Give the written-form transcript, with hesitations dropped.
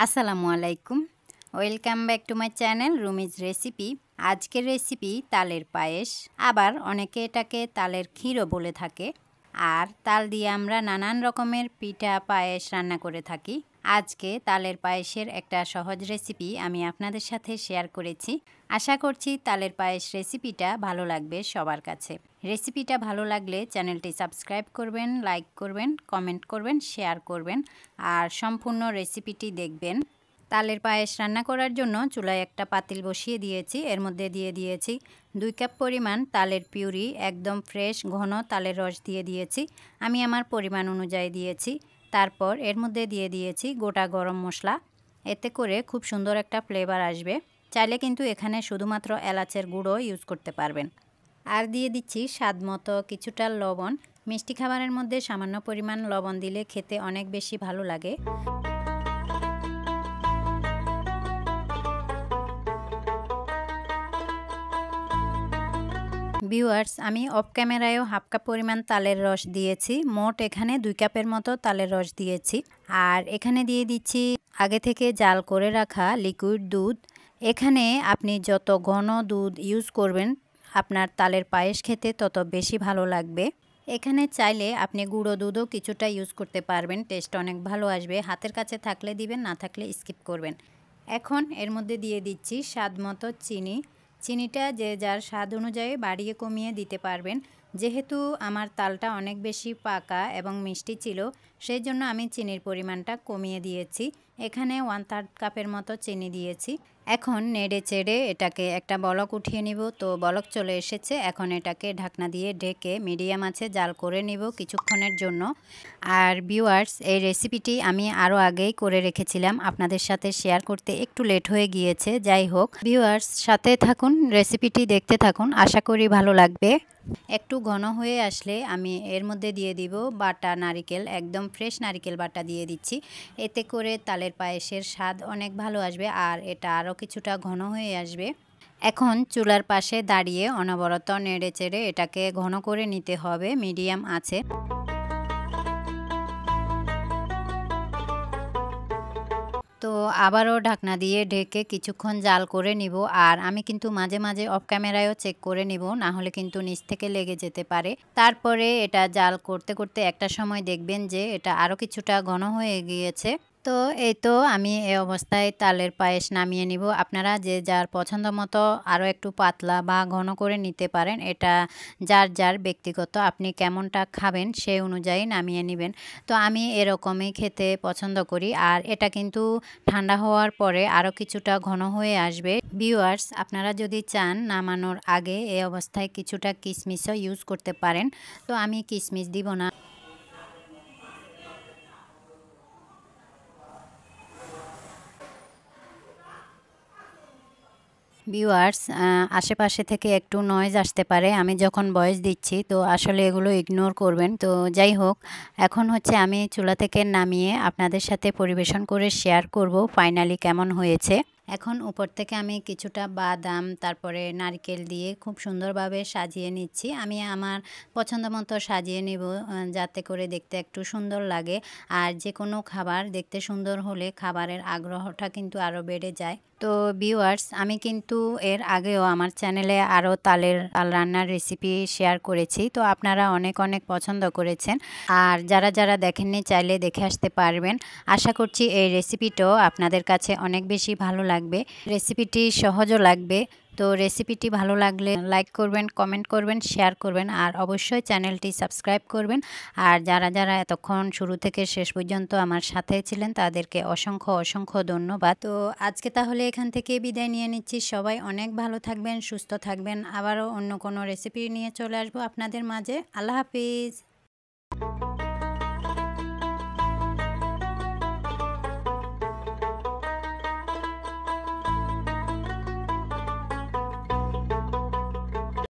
আসসালামু আলাইকুম। Welcome back to my channel Rumi's recipe. আজকের রেসিপি তালের পায়েস, আবার অনেকে এটাকে তালের ক্ষীরও বলে থাকে। আর তাল দিয়ে আমরা নানান রকমের পিঠা পায়েস রান্না করে থাকি। আজকে তালের পায়েসের একটা সহজ রেসিপি আমি আপনাদের সাথে শেয়ার করেছি। আশা করছি তালের পায়েস রেসিপিটা ভালো লাগবে সবার কাছে। রেসিপিটা ভালো লাগলে চ্যানেলটি সাবস্ক্রাইব করবেন, লাইক করবেন, কমেন্ট করবেন, শেয়ার করবেন আর সম্পূর্ণ রেসিপিটি দেখবেন। তালের পায়েস রান্না করার জন্য চুলায় একটা পাতিল বসিয়ে দিয়েছি। এর মধ্যে দিয়ে দিয়েছি 2 কাপ পরিমাণ তালের পিউরি, একদম ফ্রেশ ঘন তালের রস দিয়ে দিয়েছি। আমি আমার পরিমাণ অনুযায়ী দিয়েছি। তারপর এর মধ্যে দিয়ে দিয়েছি গোটা গরম মশলা। এতে করে খুব সুন্দর একটা ফ্লেভার আসবে। চাইলে কিন্তু এখানে শুধুমাত্র এলাচের গুঁড়ো ইউজ করতে পারবেন। আর দিয়ে দিচ্ছি স্বাদ মতো কিছুটা লবণ। মিষ্টি খাবারের মধ্যে সামান্য পরিমাণ লবণ দিলে খেতে অনেক বেশি ভালো লাগে। ভিউয়ার্স, আমি অফ ক্যামেরায়ও হাফ কাপ পরিমাণ তালের রস দিয়েছি। মোট এখানে 2 কাপের মতো তালের রস দিয়েছি। আর এখানে দিয়ে দিচ্ছি আগে থেকে জাল করে রাখা লিকুইড দুধ। এখানে আপনি যত ঘন দুধ ইউজ করবেন আপনার তালের পায়েস খেতে তত বেশি ভালো লাগবে। এখানে চাইলে আপনি গুঁড়ো দুধও কিছুটা ইউজ করতে পারবেন, টেস্ট অনেক ভালো আসবে। হাতের কাছে থাকলে দিবেন, না থাকলে স্কিপ করবেন। এখন এর মধ্যে দিয়ে দিচ্ছি স্বাদ মতো চিনি। চিনিটা যে যার স্বাদ অনুযায়ী বাড়িয়ে কমিয়ে দিতে পারবেন। যেহেতু আমার তালটা অনেক বেশি পাকা এবং মিষ্টি ছিল, সেই জন্য আমি চিনির পরিমাণটা কমিয়ে দিয়েছি। এখানে 1/3 কাপের মতো চিনি দিয়েছি। এখন নেড়ে চেড়ে এটাকে একটা বলক উঠিয়ে নিব। তো বলক চলে এসেছে। এখন এটাকে ঢাকনা দিয়ে ঢেকে মিডিয়াম আঁচে জাল করে নিব কিছুক্ষণের জন্য। আর ভিউয়ার্স, এই রেসিপিটি আমি আরও আগেই করে রেখেছিলাম, আপনাদের সাথে শেয়ার করতে একটু লেট হয়ে গিয়েছে। যাই হোক ভিউয়ার্স, সাথে থাকুন, রেসিপিটি দেখতে থাকুন, আশা করি ভালো লাগবে। একটু ঘন হয়ে আসলে আমি এর মধ্যে দিয়ে দিব বাটা নারিকেল, একদম ফ্রেশ নারিকেল বাটা দিয়ে দিচ্ছি। এতে করে তালের পায়েসের স্বাদ অনেক ভালো আসবে আর এটা আরও কিছুটা ঘন হয়ে আসবে। এখন চুলার পাশে দাঁড়িয়ে অনবরত নেড়ে চেড়ে এটাকে ঘন করে নিতে হবে মিডিয়াম আঁচে। তো আবারও ঢাকনা দিয়ে ঢেকে কিছুক্ষণ জাল করে নিব। আর আমি কিন্তু মাঝে মাঝে অফ ক্যামেরায়ও চেক করে নিব, না হলে কিন্তু নিচ থেকে লেগে যেতে পারে। তারপরে এটা জাল করতে করতে একটা সময় দেখবেন যে এটা আরও কিছুটা ঘন হয়ে গিয়েছে। তো এই তো আমি এই অবস্থায় তালের পায়েস নামিয়ে নিব। আপনারা যে যার পছন্দ মতো আরও একটু পাতলা বা ঘন করে নিতে পারেন। এটা যার যার ব্যক্তিগত, আপনি কেমনটা খাবেন সেই অনুযায়ী নামিয়ে নেবেন। তো আমি এরকমই খেতে পছন্দ করি। আর এটা কিন্তু ঠান্ডা হওয়ার পরে আরও কিছুটা ঘন হয়ে আসবে। ভিউয়ার্স, আপনারা যদি চান নামানোর আগে এই অবস্থায় কিছুটা কিশমিশও ইউজ করতে পারেন। তো আমি কিশমিশ দিব না। ভিউয়ার্স, আশেপাশে থেকে একটু নয়েজ আসতে পারে আমি যখন ভয়েস দিচ্ছি, তো আসলে এগুলো ইগনোর করবেন। তো যাই হোক, এখন হচ্ছে আমি চুলা থেকে নামিয়ে আপনাদের সাথে পরিবেশন করে শেয়ার করব ফাইনালি কেমন হয়েছে। এখন উপর থেকে আমি কিছুটা বাদাম তারপরে নারকেল দিয়ে খুব সুন্দরভাবে সাজিয়ে নিচ্ছি। আমি আমার পছন্দ মতো সাজিয়ে নিব, যাতে করে দেখতে একটু সুন্দর লাগে। আর যে কোনো খাবার দেখতে সুন্দর হলে খাবারের আগ্রহটা কিন্তু আরও বেড়ে যায়। তো ভিউয়ার্স, আমি কিন্তু এর আগেও আমার চ্যানেলে আরও তাল রান্নার রেসিপি শেয়ার করেছি। তো আপনারা অনেক অনেক পছন্দ করেছেন। আর যারা যারা দেখেননি চাইলে দেখে আসতে পারবেন। আশা করছি এই রেসিপিটাও আপনাদের কাছে অনেক বেশি ভালো লাগবে। রেসিপিটি সহজও লাগবে। তো রেসিপিটি ভালো লাগলে লাইক করবেন, কমেন্ট করবেন, শেয়ার করবেন আর অবশ্যই চ্যানেলটি সাবস্ক্রাইব করবেন। আর যারা যারা এতক্ষণ শুরু থেকে শেষ পর্যন্ত আমার সাথে ছিলেন তাদেরকে অসংখ্য অসংখ্য ধন্যবাদ। তো আজকে তাহলে এখান থেকে বিদায় নিয়ে নিচ্ছি। সবাই অনেক ভালো থাকবেন, সুস্থ থাকবেন। আবারও অন্য কোনো রেসিপি নিয়ে চলে আসবো আপনাদের মাঝে। আল্লাহ হাফিজ।